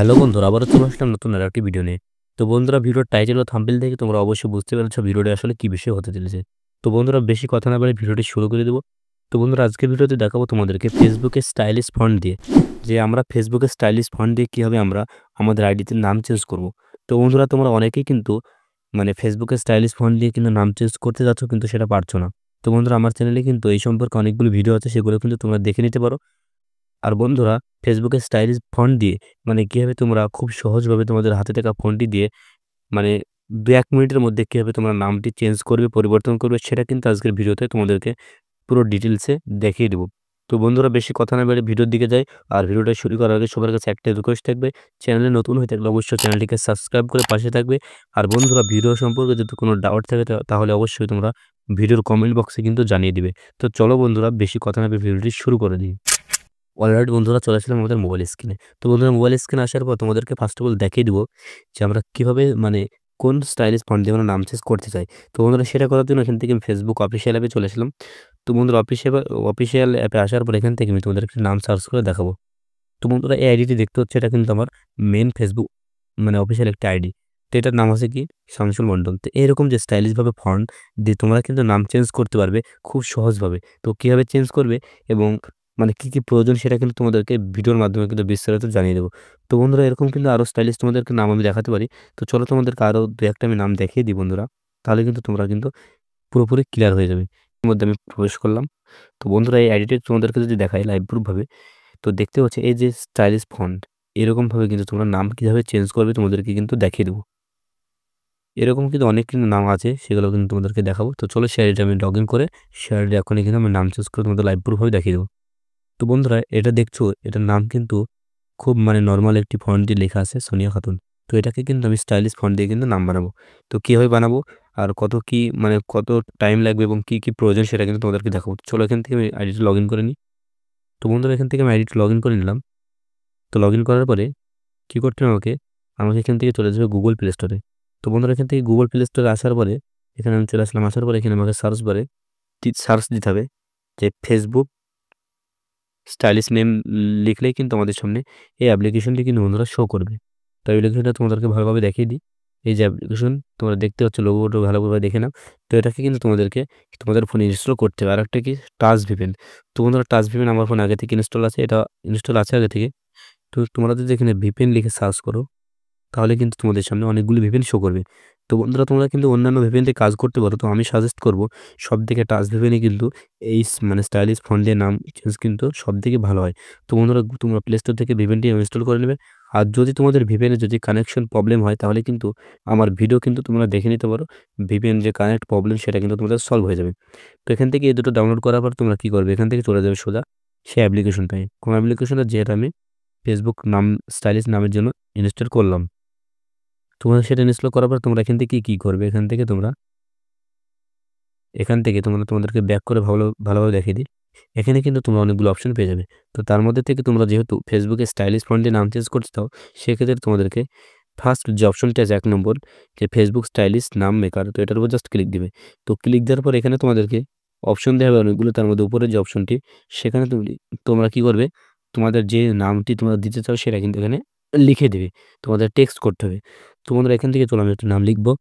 Hello বন্ধুরা, আবারও চলে আসলাম নতুন আরেকটি ভিডিও নিয়ে। তো বন্ধুরা, ভিডিওর টাইটেল ও থাম্বনেল দেখে তোমরা অবশ্যই বুঝতে পেরেছো ভিডিওটি আসলে কি বিষয়ে হতে চলেছে। তো বন্ধুরা, বেশি কথা না বাড়িয়ে ভিডিওটি শুরু করে দেব। তো বন্ধুরা, আজকের ভিডিওতে দেখাবো তোমাদেরকে ফেসবুকে স্টাইলিশ ফন্ট দিয়ে যে আমরা ফেসবুকে স্টাইলিশ ফন্ট দিয়ে কিভাবে আমরা আমাদের আইডিতে নাম চেঞ্জ করব। তো বন্ধুরা, তোমরা অনেকেই কিন্তু ফেসবুকে স্টাইলিশ ফন্ট দিয়ে কিন্তু নাম চেঞ্জ করতে যাচ্ছ, কিন্তু সেটা পারছো না। তো বন্ধুরা, আমার চ্যানেলে কিন্তু এই সম্পর্কে অনেকগুলো ভিডিও আছে, সেগুলো কিন্তু তোমরা দেখে নিতে পারো। আর বন্ধুরা, ফেসবুকে স্টাইলিশ ফন্ট দিয়ে কিভাবে তোমরা খুব সহজভাবে তোমাদের হাতে থাকা ফোনটি দিয়ে মানে ২-১ মিনিটের মধ্যে কিভাবে তোমরা নামটি চেঞ্জ করবে, পরিবর্তন করবে, সেটা কিন্তু আজকের ভিডিওতে তোমাদেরকে পুরো ডিটেইলসে দেখিয়ে দেব। তো বন্ধুরা, বেশি কথা না বাড়িয়ে ভিডিওর দিকে যাই। আর ভিডিওটা শুরু করার আগে সবার কাছে একটা রিকোয়েস্ট থাকবে, চ্যানেলে নতুন হয়ে থাকলে অবশ্যই চ্যানেলটিকে সাবস্ক্রাইব করে পাশে থাকবে। আর বন্ধুরা, ভিডিও সম্পর্কে যদি কোনো ডাউট থাকে তাহলে অবশ্যই তোমরা ভিডিওর কমেন্ট বক্সে কিন্তু জানিয়ে দিবে। তো চলো বন্ধুরা, বেশি কথা না বাড়িয়ে ভিডিওটি শুরু করে দিই। অলরাইট বন্ধুরা, চলে আসলাম আমাদের মোবাইল স্ক্রিনে। তো বন্ধুরা, মোবাইল স্ক্রিনে আসার পর তোমাদেরকে ফার্স্ট অফ অল দেখিয়ে দিব যে আমরা কিভাবে কোন স্টাইলিশ ফন্ট দিয়ে আমরা নাম চেঞ্জ করতে চাই। তো বন্ধুরা, সেটা করার জন্য এখান থেকে আমি ফেসবুক অফিসিয়াল অ্যাপে চলে আসলাম। তো বন্ধুরা, অফিসিয়াল অ্যাপে আসার পর এখান থেকে আমি তোমাদের একটা নাম সার্চ করে দেখাবো। তো বন্ধুরা, এই আইডিটি দেখতে হচ্ছে, এটা কিন্তু আমার মেইন ফেসবুক অফিসিয়াল একটা আইডি। তো এটার নাম আছে কি, শামসুল মন্ডল। তো এরকম যে স্টাইলিশভাবে ফন্ট দিয়ে তোমরা কিন্তু নাম চেঞ্জ করতে পারবে খুব সহজভাবে। তো কিভাবে চেঞ্জ করবে এবং কি, কি প্রয়োজন, সেটা কিন্তু তোমাদেরকে ভিডিওর মাধ্যমে কিন্তু বিস্তারিত জানিয়ে দেবো। তো বন্ধুরা, এরকম কিন্তু আরও স্টাইলিশ তোমাদেরকে নাম আমি দেখাতে পারি। তো চলো তোমাদেরকে আরও ২-১টা আমি নাম দেখিয়ে দিই বন্ধুরা। তাহলে কিন্তু তোমরা কিন্তু পুরোপুরি ক্লিয়ার হয়ে যাবে। এর মধ্যে আমি প্রবেশ করলাম। তো বন্ধুরা, এই আইডিটি তোমাদেরকে যদি দেখাই লাইভ প্রুফ ভাবে, তো দেখতে পাচ্ছ এই যে স্টাইলিশ ফন্ট, এরকমভাবে কিন্তু তোমরা নাম কিভাবে চেঞ্জ করবে তোমাদেরকে কিন্তু দেখিয়ে দেবো। এরকম কিন্তু অনেক কিন্তু নাম আছে, সেগুলো কিন্তু তোমাদেরকে দেখাবো। তো চলো, সেই আইডিটা আমি লগ ইন করে সেই আইডিটা এখনই কিন্তু আমি নাম চেঞ্জ করে তোমাদের লাইভ প্রুফ ভাবে দেখিয়ে দেবো। তো বন্ধুরা, এটা দেখছো, এটার নাম কিন্তু খুব নরমাল একটি ফন্ট দিয়ে লেখা আছে সোনিয়া খাতুন। তো এটাকে কিন্তু আমি স্টাইলিশ ফন্ট দিয়ে কিন্তু নাম বানাবো। তো কিভাবে বানাবো আর কত কি কত টাইম লাগবে এবং কি, কি প্রয়োজন, সেটা কিন্তু তোমাদেরকে দেখাবো। চলো, এখান থেকে আমি আইডিটা লগ ইন করে নিই। তো বন্ধুরা, এখান থেকে আমি আইডিটা লগ ইন করে নিলাম। তো লগ ইন করার পরে কি করতে হবে, আমাকে এখান থেকে চলে যাবে গুগল প্লে স্টোরে। তো বন্ধুরা, এখান থেকে গুগল প্লে স্টোরে আসার পরে এখানে আমি চলে আসলাম। আসার পরে এখানে আমাকে সার্চ বারে সার্চ দিতে হবে যে ফেসবুক স্টাইলিশ নেম লিখলেই কিন্তু আমাদের সামনে এই অ্যাপ্লিকেশনটি কিন্তু বন্ধুরা শো করবে। তো অ্যাপ্লিকেশনটা তোমাদেরকে ভালোভাবে দেখিয়ে দিই। এই যে অ্যাপ্লিকেশন তোমরা দেখতে পাচ্ছ, লোগোটা ভালোভাবে দেখে নাও। তো এটাকে কিন্তু তোমাদেরকে তোমাদের ফোনে ইনস্টল করতে হবে। আর একটা কি, টাচ ভিপেন। তো বন্ধুরা, টাচ ভিপেন আমার ফোনে আগে থেকে ইনস্টল আছে, এটা ইনস্টল আছে আগে থেকে। তো তোমরা যদি এখানে ভিপেন লিখে সার্চ করো, তাহলে কিন্তু তোমাদের সামনে অনেকগুলো ভিপিএন শো করবে। তো বন্ধুরা, তোমরা কিন্তু অন্যান্য ভিপিএন দিয়ে কাজ করতে পারো। তো আমি সাজেস্ট করব সবথেকে টাচ ভিপিএনই কিন্তু এই স্টাইলিশ ফন্ট দিয়ে নাম চেঞ্জ কিন্তু সবথেকে ভালো হয়। তো বন্ধুরা, তোমরা প্লে স্টোর থেকে ভিপিএনটি ইনস্টল করে নেবে। আর যদি তোমাদের ভিপিএনে যদি কানেকশন প্রবলেম হয়, তাহলে কিন্তু আমার ভিডিও কিন্তু তোমরা দেখে নিতে পারো। ভিপিএন যে কানেক্ট প্রবলেম, সেটা কিন্তু তোমাদের সলভ হয়ে যাবে। তো এখান থেকে এই দুটো ডাউনলোড করার পর তোমরা কি করবে, এখান থেকে চলে যাবে সোজা সেই অ্যাপ্লিকেশনটায়, কোন অ্যাপ্লিকেশনটা যেটা আমি ফেসবুক নাম স্টাইলিশ নামের জন্য ইনস্টল করলাম। তোমরা সেটা ইনস্টল করার পর তোমরা এখান থেকে কি করবে, এখান থেকে তোমরা তোমাদেরকে ব্যাক করে ভালোভাবে দেখিয়ে দিই। এখানে কিন্তু তোমরা অনেকগুলো অপশন পেয়ে যাবে। তো তার মধ্যে থেকে তোমরা যেহেতু ফেসবুকে স্টাইলিশ ফন্ট দিয়ে নাম চেঞ্জ করতে চাও, সেক্ষেত্রে তোমাদেরকে ফার্স্ট যে অপশনটি আছে ১ নম্বর, যে ফেসবুক স্টাইলিশ নাম মেকার, তো এটার উপর জাস্ট ক্লিক দিবে। তো ক্লিক দেওয়ার পর এখানে তোমাদেরকে অপশন দেওয়া হবে অনেকগুলো। তার মধ্যে উপরে যে অপশনটি, সেখানে তোমরা কি করবে, তোমাদের যে নামটি তোমরা দিতে চাও সেটা কিন্তু এখানে লিখে দিবে। তোমাদের টেক্সট করতে হবে। তো বন্ধুরা, এখান থেকে চলো আমি একটা নাম লিখবো।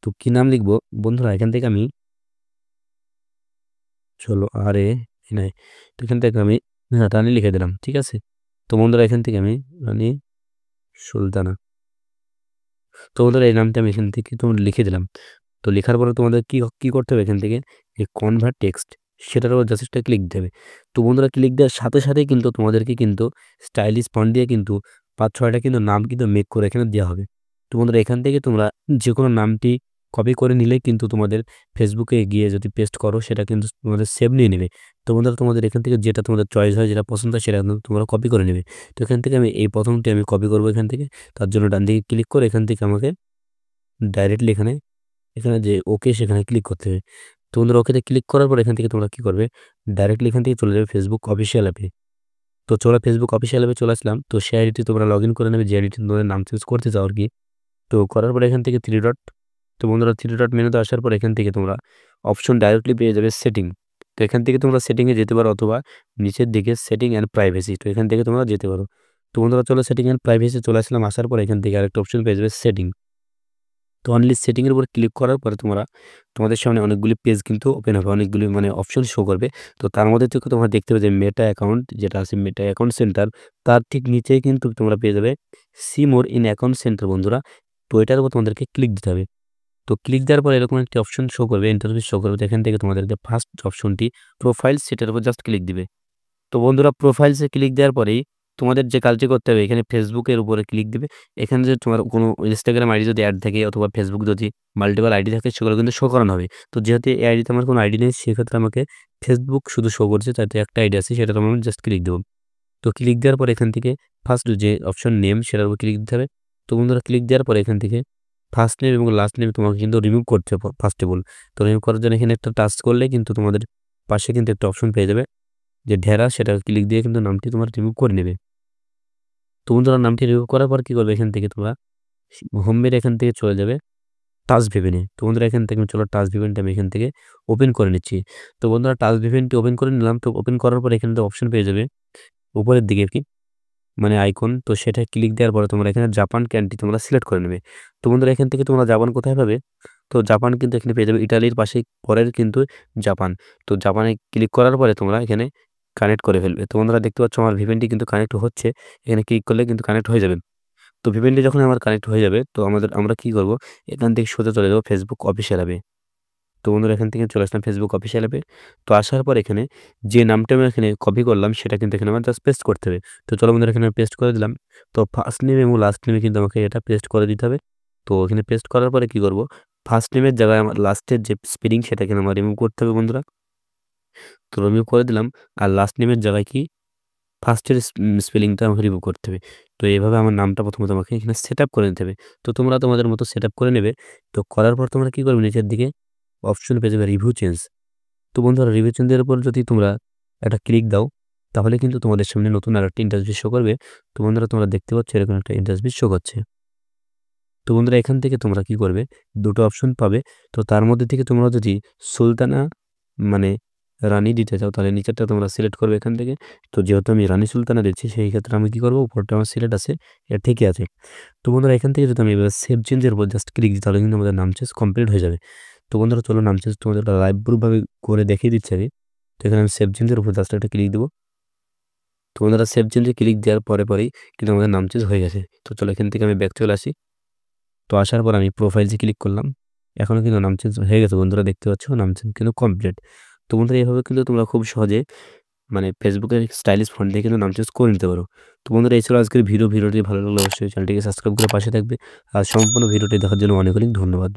তো কি নাম লিখবো বন্ধুরা, এখান থেকে আমি চলো আরে নাই। তো এখান থেকে আমি রানী লিখে দিলাম, ঠিক আছে। তো বন্ধুরা, এখান থেকে আমি রানী সুলতানা। তো বন্ধুরা, এই নামটা আমি এখান থেকে তোমার লিখে দিলাম। তো লেখার পরে তোমাদের কি কি করতে হবে, এখান থেকে যে কনভার্ট টেক্সট, সেটার উপর জাস্ট একটা ক্লিক দেবে। তো বন্ধুরা, ক্লিক দেওয়ার সাথে সাথেই কিন্তু তোমাদেরকে কিন্তু স্টাইলিশ ফন্ট দিয়ে কিন্তু ৫-৬টা কিন্তু নাম কিন্তু মেক করে এখানে দেওয়া হবে। তো বন্ধুরা, এখান থেকে তোমরা যে কোনো নামটি কপি করে নিলেই কিন্তু তোমাদের ফেসবুকে গিয়ে যদি পেস্ট করো, সেটা কিন্তু তোমাদের সেভ নিয়ে নেবে। তো বন্ধুরা, তোমাদের এখান থেকে যেটা তোমাদের চয়েস হয়, যেটা পছন্দ হয়, সেটা কিন্তু তোমরা কপি করে নেবে। তো এখান থেকে আমি এই প্রথমটি আমি কপি করবো এখান থেকে। তার জন্য ডান দিকে ক্লিক করে এখান থেকে আমাকে ডাইরেক্টলি এখানে এখানে যে ওকে, সেখানে ক্লিক করতে হবে। তো বন্ধুরা, ওকেতে ক্লিক করার পর এখান থেকে তোমরা কি করবে, ডাইরেক্টলি এখান থেকে চলে যাবে ফেসবুক অফিসিয়াল অ্যাপে। তো চলো, ফেসবুক অফিসিয়াল অ্যাপে চলে আসলাম। তো সেই আইডিটি তোমরা লগ ইন করে নেবে, যে আইডিটি তোমাদের নাম চেঞ্জ করতে চাও আর কি। তো করার পর এখান থেকে থ্রি ডট, তো বন্ধুরা, থ্রি ডট মেনুতে আসার পর এখান থেকে তোমরা অপশন ডাইরেক্টলি পেয়ে যাবে সেটিং। তো এখান থেকে তোমরা সেটিংয়ে যেতে পারো, অথবা নিচের দিকে সেটিং অ্যান্ড প্রাইভেসি, তো এখান থেকে তোমরা যেতে পারো। তো বন্ধুরা চলো সেটিং এন্ড প্রাইভেসি চলে আসলাম। আসার পর এখান থেকে আরেকটা অপশন পেয়ে যাবে সেটিং। তো অনলি সেটিং এর উপর ক্লিক করার পরে তোমাদের সামনে অনেকগুলি পেজ কিন্তু ওপেন হবে। অনেকগুলি মানে অপশন শো করবে। তো তার মধ্যে থেকে তোমরা দেখতে পাবে যে মেটা অ্যাকাউন্ট যেটা আছে মেটা অ্যাকাউন্ট সেন্টার, তার ঠিক নিচেই কিন্তু তোমরা পেয়ে যাবে see more in account centre বন্ধুরা। তো এটার উপর তোমাদেরকে ক্লিক দিতে হবে। তো ক্লিক দেওয়ার পরে এরকম একটি অপশন শো করবে, ইন্টারফেস শো করবে। তো এখান থেকে তোমাদেরকে ফার্স্ট অপশনটি প্রোফাইল, সেটার উপর জাস্ট ক্লিক দিবে। তো বন্ধুরা প্রোফাইলসে ক্লিক দেওয়ার পরেই তোমাদের যে কাজটি করতে হবে, এখানে ফেসবুকের উপরে ক্লিক দিবে। এখানে যে তোমার কোনো ইনস্টাগ্রাম আইডি যদি অ্যাড থাকে অথবা ফেসবুক যদি মাল্টিপল আইডি থাকে সেগুলো কিন্তু শো করানো হবে। তো যেহেতু এই আইডিতে আমার কোনো আইডি নেই সেক্ষেত্রে আমাকে ফেসবুক শুধু শো করছে, তাতে একটা আইডি আছে সেটার আমি জাস্ট ক্লিক দেবো। তো ক্লিক দেওয়ার পরে এখান থেকে ফার্স্ট যে অপশন নেম সেটার উপর ক্লিক দিতে হবে। তো বন্ধুরা ক্লিক দেওয়ার পরে এখান থেকে ফার্স্ট নেম এবং লাস্ট নেম তোমাকে কিন্তু রিমুভ করতে হবে ফার্স্ট অফ অল। তো রিমুভ করার জন্য এখানে একটা টাচ করলে কিন্তু তোমাদের পাশে কিন্তু একটা অপশন পেয়ে যাবে যে ঢেরা, সেটা ক্লিক দিয়ে কিন্তু নামটি তোমার রিমুভ করে নেবে। তো বন্ধুরা নামটি রিমুভ করার পর কি করবে, এখান থেকে তোমরা হোমের এখান থেকে চলে যাবে টাচ ভিভেনে। তো বন্ধুরা এখান থেকে চলো টাচ ভিভেনটা আমি এখান থেকে ওপেন করে নিচ্ছি। তো বন্ধুরা টাচ ভিভেনটি ওপেন করে নিলাম। তো ওপেন করার পর এখানে তো অপশন পেয়ে যাবে উপরের দিকে কি মানে আইকন। তো সেটা ক্লিক দেওয়ার পরে তোমরা এখানে জাপান ক্যান্ট্রি তোমরা সিলেক্ট করে নেবে। তো বন্ধুরা এখান থেকে তোমরা জাপান কোথায় পাবে, তো জাপান কিন্তু এখানে পেয়ে যাবে ইটালির পাশে পরের কিন্তু জাপান। তো জাপানে ক্লিক করার পরে তোমরা এখানে কানেক্ট করে ফেলবে। তো বন্ধুরা দেখতে পাচ্ছ আমার ভিভেনটি কিন্তু কানেক্ট হচ্ছে, এখানে ক্লিক করলে কিন্তু কানেক্ট হয়ে যাবে। তো ভিভেনটি যখন আমার কানেক্ট হয়ে যাবে তো আমরা কি করব, এখান থেকে সোজা চলে যাবো ফেসবুক অফিসিয়াল অ্যাপে। তো বন্ধুরা এখান থেকে চলে আসলাম ফেসবুক অফিসিয়াল অ্যাপে। তো আসার পর এখানে যে নামটা আমি এখানে কপি করলাম সেটা কিন্তু এখানে আমার জাস্ট পেস্ট করতে হবে। তো চলো বন্ধুরা এখানে পেস্ট করে দিলাম। তো ফার্স্ট নেম এবং লাস্ট নেমে কিন্তু আমাকে এটা পেস্ট করে দিতে হবে। তো এখানে পেস্ট করার পরে কি করব, ফার্স্ট নেমের জায়গায় আমার লাস্টের যে স্পেলিং সেটা এখানে আমার রিমুভ করতে হবে বন্ধুরা। তো রিমুভ করে দিলাম। আর লাস্ট নেমের জায়গায় কি ফার্স্টের স্পেলিংটা আমাকে রিমুভ করতে হবে। তো এভাবে আমার নামটা প্রথমত আমাকে এখানে সেট আপ করে নিতে হবে। তো তোমরা তোমাদের মতো সেট আপ করে নেবে। তো করার পর তোমরা কি করবে, নিচের দিকে অপশন পেয়ে যাবে রিভিউ চেঞ্জ। তো বন্ধুরা রিভিউ চেঞ্জের উপর যদি তোমরা একটা ক্লিক দাও তাহলে কিন্তু তোমাদের সামনে নতুন আরেকটা ইন্টারফেস শো করবে। তো বন্ধুরা তোমরা দেখতে পাচ্ছ এরকম একটা ইন্টারফেস শো করছে। তো বন্ধুরা এখান থেকে তোমরা কি করবে, দুটো অপশন পাবে। তো তার মধ্যে থেকে তোমরা যদি সুলতানা মানে রানী দিতে চাও তাহলে নিচেরটা তোমরা সিলেক্ট করবে এখান থেকে। তো যেহেতু আমি রানী সুলতানা দিচ্ছি সেই ক্ষেত্রে আমি কি করবো, উপরটা আমার সিলেক্ট আছে, এটা ঠিকই আছে। তো বন্ধুরা এখান থেকে যদি আমি এবার সেভ চেঞ্জের উপর জাস্ট ক্লিক দিই তাহলে কিন্তু আমাদের নাম চেঞ্জ কমপ্লিট হয়ে যাবে। তো বন্ধুরা চলো নাম চেঞ্জ তোমাদের লাইভ প্রুফভাবে করে দেখিয়ে দিচ্ছি আমি। তো এখানে আমি সেভ চেঞ্জের উপর জাস্ট একটা ক্লিক দেবো। তো বন্ধুরা সেভ চেঞ্জে ক্লিক দেওয়ার পরেই কিন্তু আমাদের নাম চেঞ্জ হয়ে গেছে। তো চলো এখান থেকে আমি ব্যাক চলে আসি। তো আসার পর আমি প্রোফাইলসে ক্লিক করলাম। এখনও কিন্তু নাম চেঞ্জ হয়ে গেছে বন্ধুরা, দেখতে পাচ্ছ নাম চেঞ্জ কিন্তু কমপ্লিট। তো বন্ধুরা এইভাবে কিন্তু তোমরা খুব সহজে মানে ফেসবুকের স্টাইলিশ ফন্ট দিয়ে কিন্তু নাম চেঞ্জ করে নিতে পারো। তো বন্ধুরা এই ছিল আজকের ভিডিওটি ভালো লাগলে অবশ্যই চ্যানেলটিকে সাবস্ক্রাইব করে পাশে থাকবে। আর সম্পূর্ণ ভিডিওটি দেখার জন্য অনেক অনেক ধন্যবাদ।